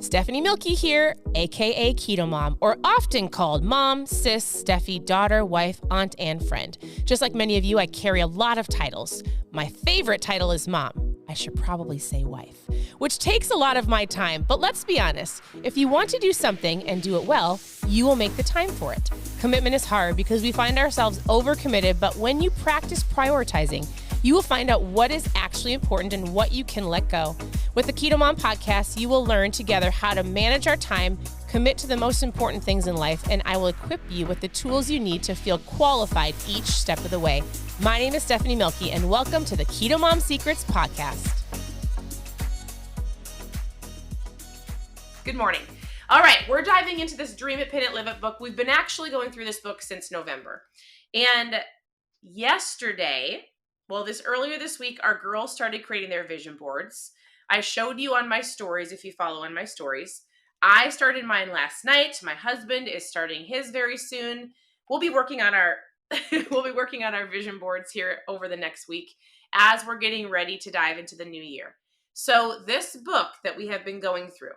Stephanie Milky here, aka KetoMOM, or often called mom, sis, Steffi, daughter, wife, aunt, and friend. Just like many of you, I carry a lot of titles. My favorite title is mom. I should probably say wife, which takes a lot of my time. But let's be honest, if you want to do something and do it well, you will make the time for it. Commitment is hard because we find ourselves overcommitted, but when you practice prioritizing, you will find out what is actually important and what you can let go. With the KetoMOM podcast, you will learn together how to manage our time, commit to the most important things in life, and I will equip you with the tools you need to feel qualified each step of the way. My name is Stephanie Milky, and welcome to the KetoMOM Secrets podcast. Good morning. All right, we're diving into this Dream It, Pin It, Live It book. We've been actually going through this book since November. And earlier this week, our girls started creating their vision boards. I showed you on my stories, if you follow on my stories. I started mine last night. My husband is starting his very soon. We'll be working on our vision boards here over the next week as we're getting ready to dive into the new year. So this book that we have been going through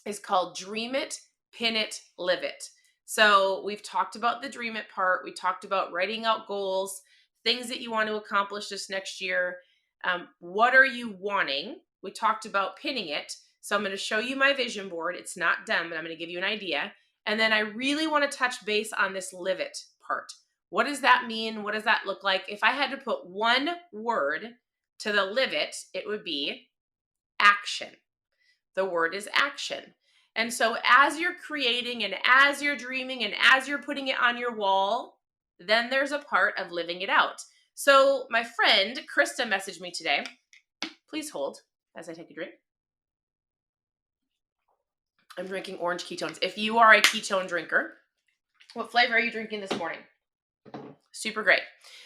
is called Dream It, Pin It, Live It. So we've talked about the dream it part. We talked about writing out goals, things that you want to accomplish this next year. What are you wanting? We talked about pinning it. So I'm going to show you my vision board. It's not done, but I'm going to give you an idea. And then I really want to touch base on this live it part. What does that mean? What does that look like? If I had to put one word to the live it, it would be action. The word is action. And so as you're creating and as you're dreaming and as you're putting it on your wall, then there's a part of living it out. So my friend Krista messaged me today. Please hold as I take a drink. I'm drinking orange ketones. If you are a ketone drinker, what flavor are you drinking this morning? Super great.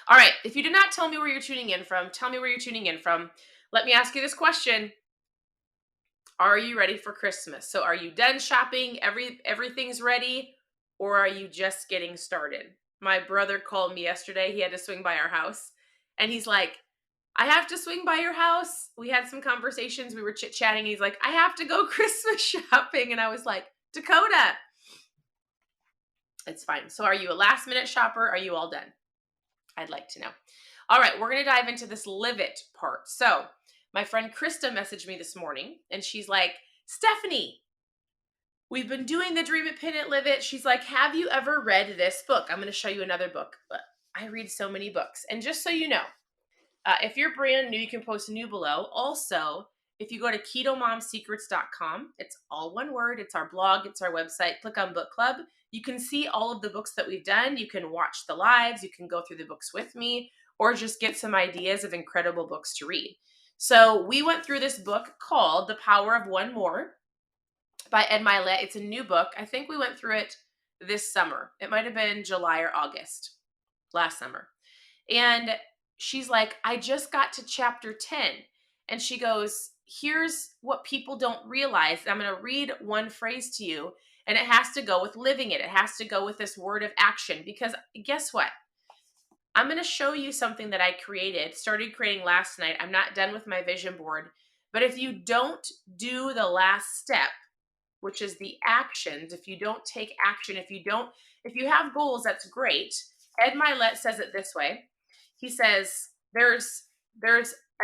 All right. If you did not tell me where you're tuning in from, tell me where you're tuning in from. Let me ask you this question. Are you ready for Christmas? So are you done shopping? Everything's ready? Or are you just getting started? My brother called me yesterday. He had to swing by our house. And he's like, I have to swing by your house. We had some conversations. We were chit-chatting. He's like, I have to go Christmas shopping. And I was like, Dakota. It's fine. So are you a last-minute shopper? Are you all done? I'd like to know. All right. We're going to dive into this live it part. So my friend Krista messaged me this morning. And she's like, Stephanie, we've been doing the Dream It, Pin It, Live It. She's like, have you ever read this book? I'm going to show you another book. But I read so many books. And just so you know, if you're brand new, you can post new below. Also, if you go to ketomomsecrets.com, it's all one word. It's our blog. It's our website. Click on book club. You can see all of the books that we've done. You can watch the lives. You can go through the books with me or just get some ideas of incredible books to read. So we went through this book called The Power of One More by Ed Milet. It's a new book. I think we went through it this summer. It might have been July or August last summer. And she's like, I just got to chapter 10. And she goes, here's what people don't realize. I'm going to read one phrase to you, and it has to go with living it. It has to go with this word of action, because guess what? I'm going to show you something that I started creating last night. I'm not done with my vision board, but if you don't do the last step, which is the actions, if you don't take action, if you have goals, that's great. Ed Milet says it this way. He says, there's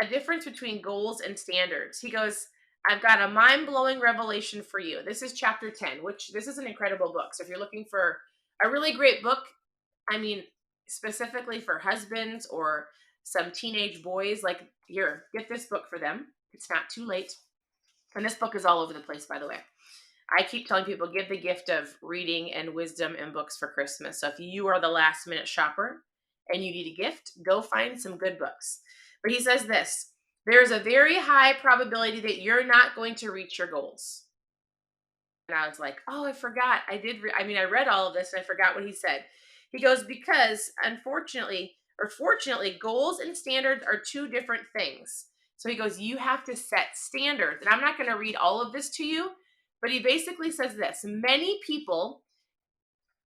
a difference between goals and standards. He goes, I've got a mind-blowing revelation for you. This is chapter 10, which this is an incredible book. So if you're looking for a really great book, I mean, specifically for husbands or some teenage boys, like, here, get this book for them. It's not too late. And this book is all over the place, by the way. I keep telling people, give the gift of reading and wisdom and books for Christmas. So if you are the last minute shopper and you need a gift, go find some good books. But he says this, there is a very high probability that you're not going to reach your goals. And I was like, oh, I forgot. I read all of this and I forgot what he said. He goes, because fortunately, goals and standards are two different things. So he goes, you have to set standards. And I'm not going to read all of this to you, but he basically says this. Many people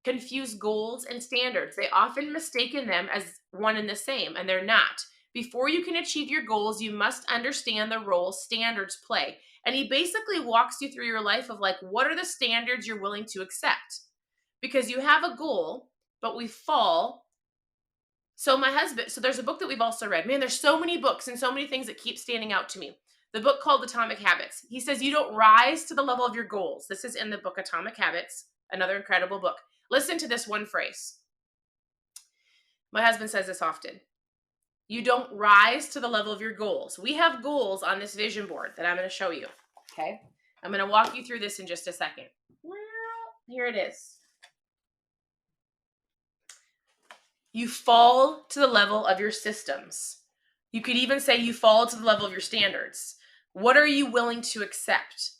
confuse goals and standards. They often mistaken them as one and the same, and they're not. Before you can achieve your goals, you must understand the role standards play. And he basically walks you through your life of like, what are the standards you're willing to accept? Because you have a goal, but we fall. So there's a book that we've also read. Man, there's so many books and so many things that keep standing out to me. The book called Atomic Habits. He says you don't rise to the level of your goals. This is in the book Atomic Habits, another incredible book. Listen to this one phrase. My husband says this often. You don't rise to the level of your goals. We have goals on this vision board that I'm going to show you. Okay? I'm going to walk you through this in just a second. Well, here it is. You fall to the level of your systems. You could even say you fall to the level of your standards. What are you willing to accept?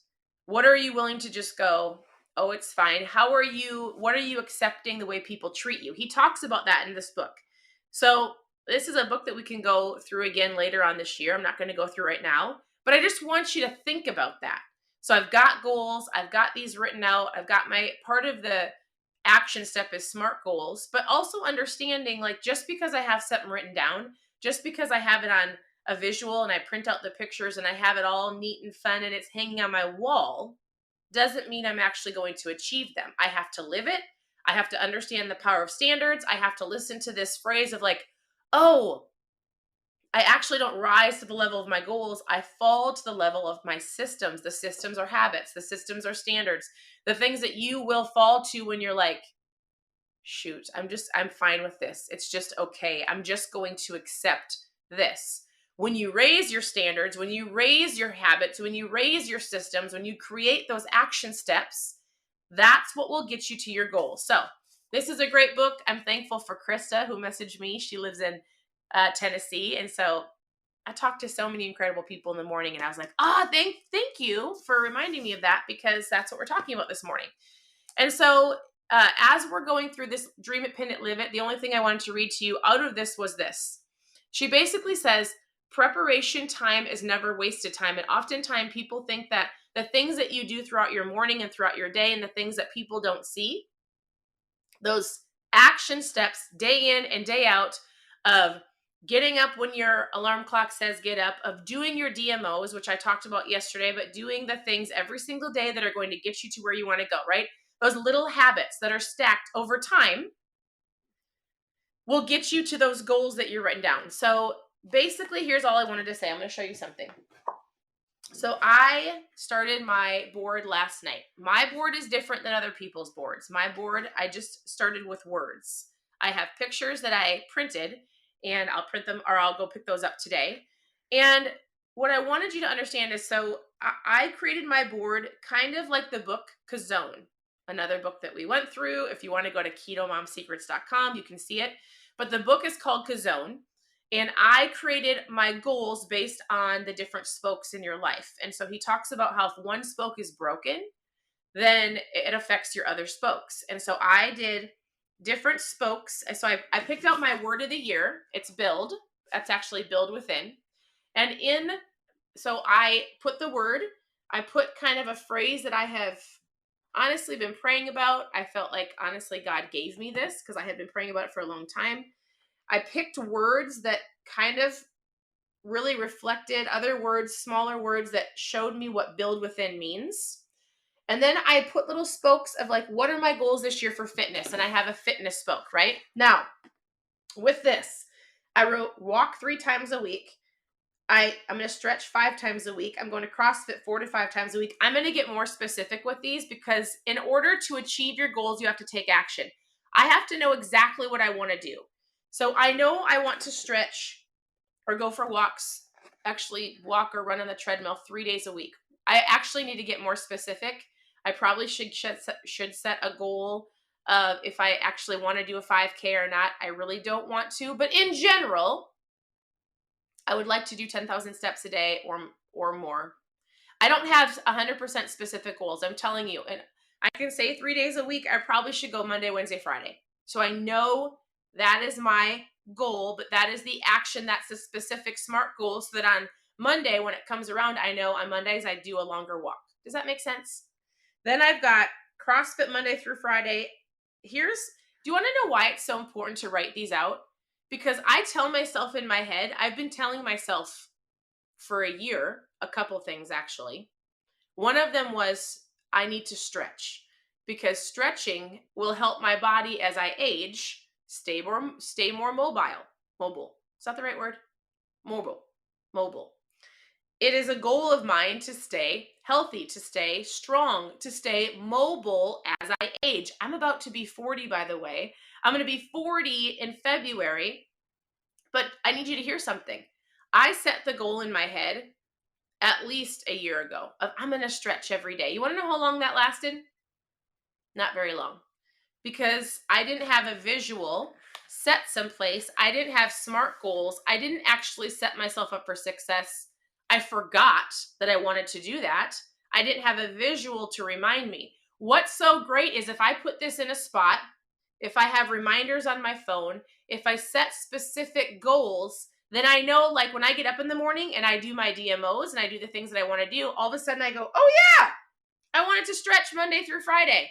What are you willing to just go, oh, it's fine? What are you accepting the way people treat you? He talks about that in this book. So this is a book that we can go through again later on this year. I'm not going to go through right now, but I just want you to think about that. So I've got goals. I've got these written out. I've got my part of the action step is SMART goals, but also understanding like just because I have something written down, just because I have it on a visual and I print out the pictures and I have it all neat and fun and it's hanging on my wall, doesn't mean I'm actually going to achieve them. I have to live it. I have to understand the power of standards. I have to listen to this phrase of like, oh, I actually don't rise to the level of my goals. I fall to the level of my systems. The systems are habits. The systems are standards. The things that you will fall to when you're like, shoot, I'm fine with this. It's just okay. I'm just going to accept this. When you raise your standards, when you raise your habits, when you raise your systems, when you create those action steps, that's what will get you to your goal. So this is a great book. I'm thankful for Krista who messaged me. She lives in Tennessee. And so I talked to so many incredible people in the morning and I was like, thank you for reminding me of that because that's what we're talking about this morning. And so as we're going through this Dream It, Pin It, Live It, the only thing I wanted to read to you out of this was this. She basically says, preparation time is never wasted time. And oftentimes people think that the things that you do throughout your morning and throughout your day and the things that people don't see, those action steps day in and day out of getting up when your alarm clock says get up, of doing your DMOs, which I talked about yesterday, but doing the things every single day that are going to get you to where you want to go, right? Those little habits that are stacked over time will get you to those goals that you're written down. So basically, here's all I wanted to say. I'm going to show you something. So I started my board last night. My board is different than other people's boards. My board, I just started with words. I have pictures that I printed and I'll print them or I'll go pick those up today. And what I wanted you to understand is, so I created my board kind of like the book Kazone, another book that we went through. If you want to go to KetoMOMsecrets.com, you can see it. But the book is called Kazone. And I created my goals based on the different spokes in your life. And so he talks about how if one spoke is broken, then it affects your other spokes. And so I did different spokes. So I picked out my word of the year. It's build. That's actually build within. And so I put the word, I put kind of a phrase that I have honestly been praying about. I felt like, honestly, God gave me this because I had been praying about it for a long time. I picked words that kind of really reflected other words, smaller words that showed me what build within means. And then I put little spokes of like, what are my goals this year for fitness? And I have a fitness spoke, right? Now, with this, I wrote walk 3 times a week. I'm going to stretch 5 times a week. I'm going to CrossFit 4 to 5 times a week. I'm going to get more specific with these because in order to achieve your goals, you have to take action. I have to know exactly what I want to do. So I know I want to stretch or go for walks, actually walk or run on the treadmill 3 days a week. I actually need to get more specific. I probably should set a goal of if I actually want to do a 5K or not. I really don't want to, but in general, I would like to do 10,000 steps a day or more. I don't have 100% specific goals. I'm telling you, and I can say 3 days a week. I probably should go Monday, Wednesday, Friday. So I know that is my goal, but that is the action. That's the specific SMART goal so that on Monday, when it comes around, I know on Mondays I do a longer walk. Does that make sense? Then I've got CrossFit Monday through Friday. Do you want to know why it's so important to write these out? Because I tell myself in my head, I've been telling myself for a year, a couple things actually. One of them was I need to stretch because stretching will help my body as I age stay more mobile. Mobile. Is that the right word? Mobile. Mobile. It is a goal of mine to stay healthy, to stay strong, to stay mobile as I age. I'm about to be 40, by the way. I'm going to be 40 in February, but I need you to hear something. I set the goal in my head at least a year ago of I'm going to stretch every day. You want to know how long that lasted? Not very long, because I didn't have a visual set someplace. I didn't have SMART goals. I didn't actually set myself up for success. I forgot that I wanted to do that. I didn't have a visual to remind me. What's so great is if I put this in a spot, if I have reminders on my phone, if I set specific goals, then I know, like when I get up in the morning and I do my DMOs and I do the things that I want to do, all of a sudden I go, oh yeah, I wanted to stretch Monday through Friday.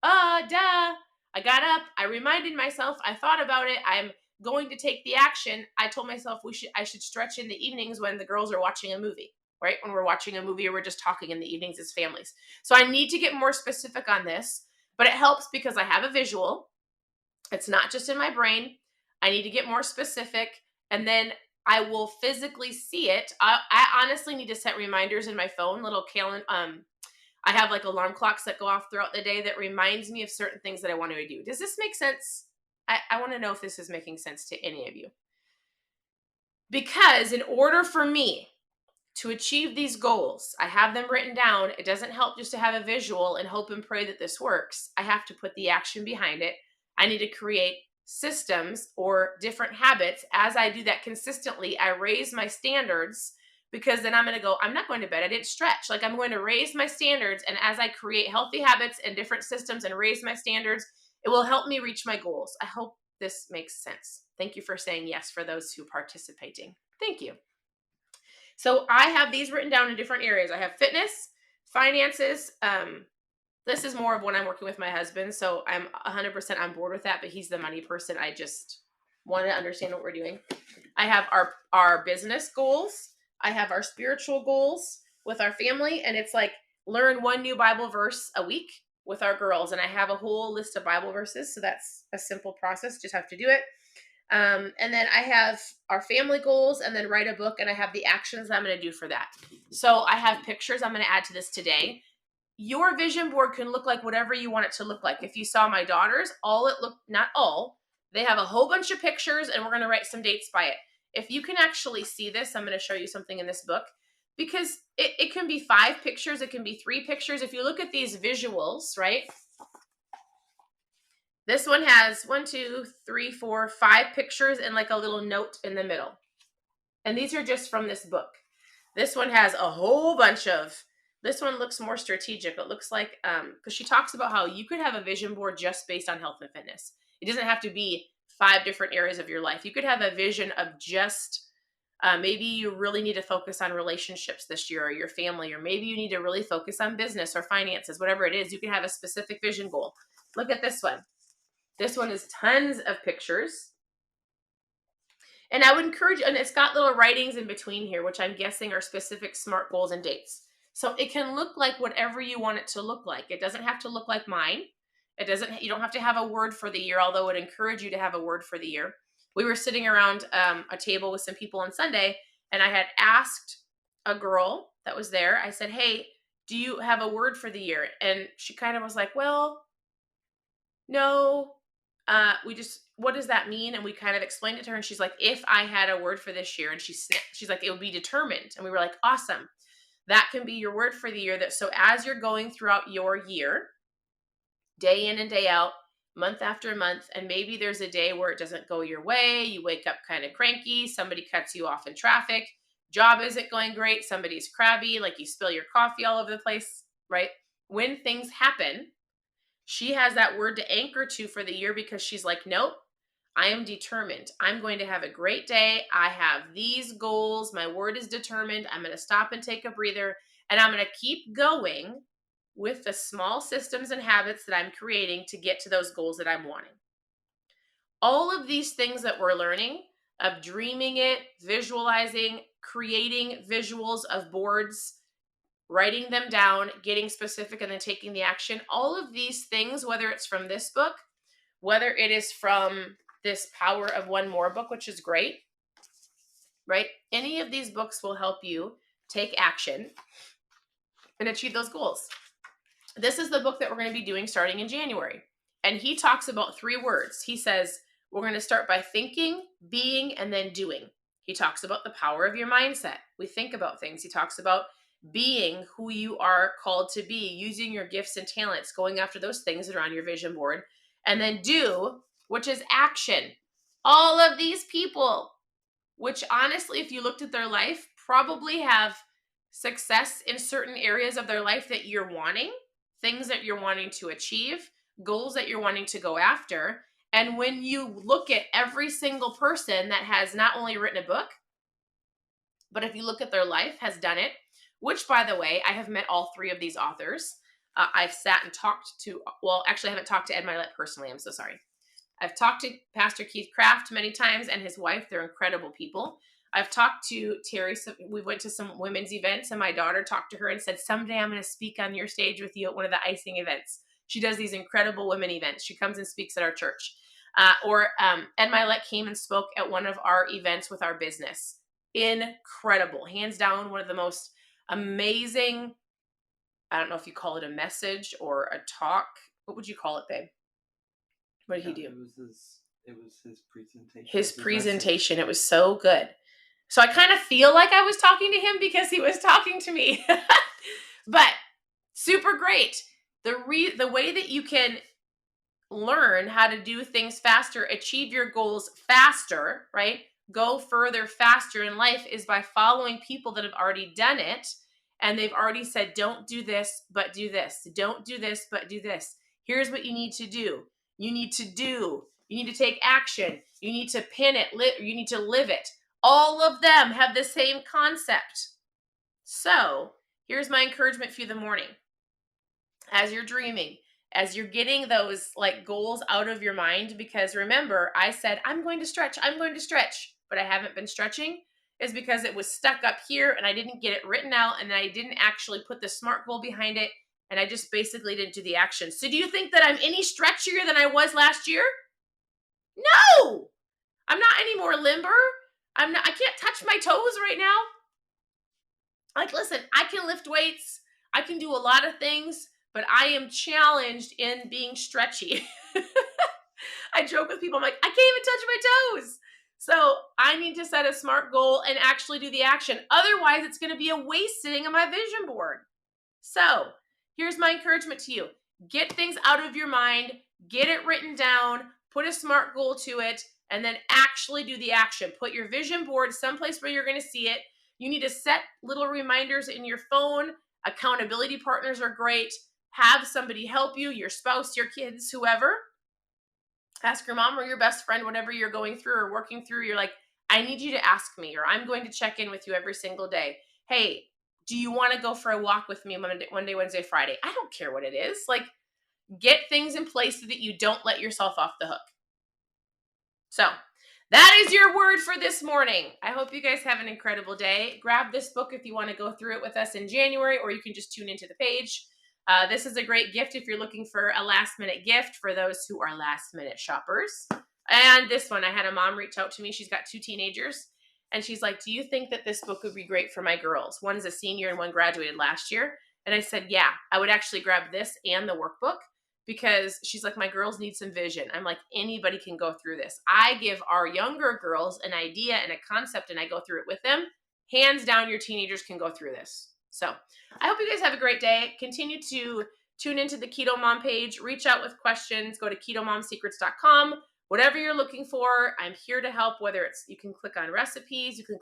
Duh. I got up. I reminded myself. I thought about it. I'm going to take the action. I told myself I should stretch in the evenings when the girls are watching a movie, right? When we're watching a movie or we're just talking in the evenings as families. So I need to get more specific on this, but it helps because I have a visual. It's not just in my brain. I need to get more specific, and then I will physically see it. I honestly need to set reminders in my phone, little calendar. I have like alarm clocks that go off throughout the day that reminds me of certain things that I want to do. Does this make sense? I want to know if this is making sense to any of you. Because in order for me to achieve these goals, I have them written down. It doesn't help just to have a visual and hope and pray that this works. I have to put the action behind it. I need to create systems or different habits. As I do that consistently, I raise my standards, because then I'm going to go, I'm not going to bed. I didn't stretch. Like, I'm going to raise my standards. And as I create healthy habits and different systems and raise my standards, it will help me reach my goals. I hope this makes sense. Thank you for saying yes for those who are participating. Thank you. So I have these written down in different areas. I have fitness, finances. This is more of when I'm working with my husband. So I'm 100% on board with that, but he's the money person. I just want to understand what we're doing. I have our business goals. I have our spiritual goals with our family. And it's like learn one new Bible verse a week with our girls. And I have a whole list of Bible verses. So that's a simple process. Just have to do it. And then I have our family goals, and then write a book, and I have the actions I'm going to do for that. So I have pictures I'm going to add to this today. Your vision board can look like whatever you want it to look like. If you saw my daughters, not all, they have a whole bunch of pictures, and we're going to write some dates by it. If you can actually see this, I'm going to show you something in this book, because it can be 5 pictures. It can be 3 pictures. If you look at these visuals, right? This one has 1, 2, 3, 4, 5 pictures and like a little note in the middle. And these are just from this book. This one has a whole bunch of, this one looks more strategic. It looks like, because she talks about how you could have a vision board just based on health and fitness. It doesn't have to be 5 different areas of your life. You could have a vision of just, maybe you really need to focus on relationships this year, or your family, or maybe you need to really focus on business or finances, whatever it is. You can have a specific vision goal. Look at this one. This one is tons of pictures. And I would encourage, and it's got little writings in between here, which I'm guessing are specific SMART goals and dates. So it can look like whatever you want it to look like. It doesn't have to look like mine. You don't have to have a word for the year, although I would encourage you to have a word for the year. We were sitting around a table with some people on Sunday, and I had asked a girl that was there, I said, hey, do you have a word for the year? And she kind of was like, well, no. What does that mean? And we kind of explained it to her, and she's like, if I had a word for this year, and she's like, it would be determined. And we were like, awesome. That can be your word for the year. That so as you're going throughout your year, day in and day out, month after month, and maybe there's a day where it doesn't go your way, you wake up kind of cranky, somebody cuts you off in traffic, job isn't going great, somebody's crabby, like you spill your coffee all over the place, right? When things happen, she has that word to anchor to for the year, because she's like, nope, I am determined. I'm going to have a great day. I have these goals. My word is determined. I'm going to stop and take a breather, and I'm going to keep going with the small systems and habits that I'm creating to get to those goals that I'm wanting. All of these things that we're learning, of dreaming it, visualizing, creating visuals of boards, writing them down, getting specific, and then taking the action. All of these things, whether it's from this book, whether it is from this Power of One More book, which is great, right? Any of these books will help you take action and achieve those goals. This is the book that we're going to be doing starting in January. And he talks about 3 words. He says, we're going to start by thinking, being, and then doing. He talks about the power of your mindset. We think about things. He talks about being who you are called to be, using your gifts and talents, going after those things that are on your vision board. And then do, which is action. All of these people, which honestly, if you looked at their life, probably have success in certain areas of their life that you're wanting, things that you're wanting to achieve, goals that you're wanting to go after. And when you look at every single person that has not only written a book, but if you look at their life, has done it, which, by the way, I have met all 3 of these authors. I've sat and talked to, well, actually, I haven't talked to Ed Milet personally. I'm so sorry. I've talked to Pastor Keith Craft many times and his wife. They're incredible people. I've talked to Terri. We went to some women's events, and my daughter talked to her and said, someday I'm going to speak on your stage with you at one of the icing events. She does these incredible women events. She comes and speaks at our church. Ed Milet came and spoke at one of our events with our business. Incredible. Hands down, one of the most amazing, I don't know if you call it a message or a talk. What would you call it, babe? What did he do? It was his presentation. His presentation. It was so good. So I kind of feel like I was talking to him because he was talking to me. But super great. The way that you can learn how to do things faster, achieve your goals faster, right? Go further faster in life is by following people that have already done it. And they've already said, don't do this, but do this. Don't do this, but do this. Here's what you need to do. You need to do. You need to take action. You need to pin it. You need to live it. All of them have the same concept. So here's my encouragement for you in the morning. As you're dreaming, as you're getting those goals out of your mind, because remember, I said, I'm going to stretch, but I haven't been stretching, is because it was stuck up here and I didn't get it written out, and I didn't actually put the SMART goal behind it, and I just basically didn't do the action. So do you think that I'm any stretchier than I was last year? No! I'm not any more limber. I can't touch my toes right now. Listen, I can lift weights. I can do a lot of things, but I am challenged in being stretchy. I joke with people. I'm like, I can't even touch my toes. So I need to set a SMART goal and actually do the action. Otherwise, it's going to be a waste sitting on my vision board. So here's my encouragement to you. Get things out of your mind. Get it written down. Put a SMART goal to it. And then actually do the action. Put your vision board someplace where you're going to see it. You need to set little reminders in your phone. Accountability partners are great. Have somebody help you, your spouse, your kids, whoever. Ask your mom or your best friend, whatever you're going through or working through. You're like, I need you to ask me, or I'm going to check in with you every single day. Hey, do you want to go for a walk with me Monday, Wednesday, Friday? I don't care what it is. Get things in place so that you don't let yourself off the hook. So that is your word for this morning. I hope you guys have an incredible day. Grab this book if you want to go through it with us in January, or you can just tune into the page. This is a great gift if you're looking for a last-minute gift for those who are last-minute shoppers. And this one, I had a mom reach out to me. She's got 2 teenagers, and she's like, do you think that this book would be great for my girls? One's a senior and one graduated last year. And I said, yeah, I would actually grab this and the workbook, because she's like, my girls need some vision. I'm like, anybody can go through this. I give our younger girls an idea and a concept, and I go through it with them. Hands down, your teenagers can go through this. So I hope you guys have a great day. Continue to tune into the Keto Mom page. Reach out with questions. Go to ketomomsecrets.com. Whatever you're looking for, I'm here to help. Whether it's, you can click on recipes, you can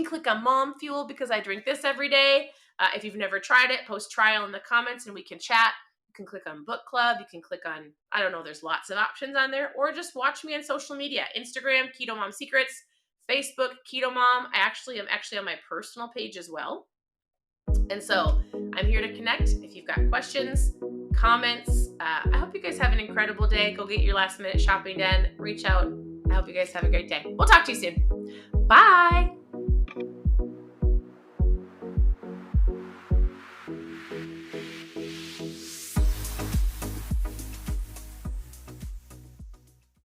click on Mom Fuel, because I drink this every day. If you've never tried it, post trial in the comments and we can chat. You can click on book club. You can click on, I don't know, there's lots of options on there, or just watch me on social media. Instagram, Keto Mom Secrets, Facebook, Keto Mom. I'm actually on my personal page as well. And so I'm here to connect. If you've got questions, comments, I hope you guys have an incredible day. Go get your last minute shopping done. Reach out. I hope you guys have a great day. We'll talk to you soon. Bye.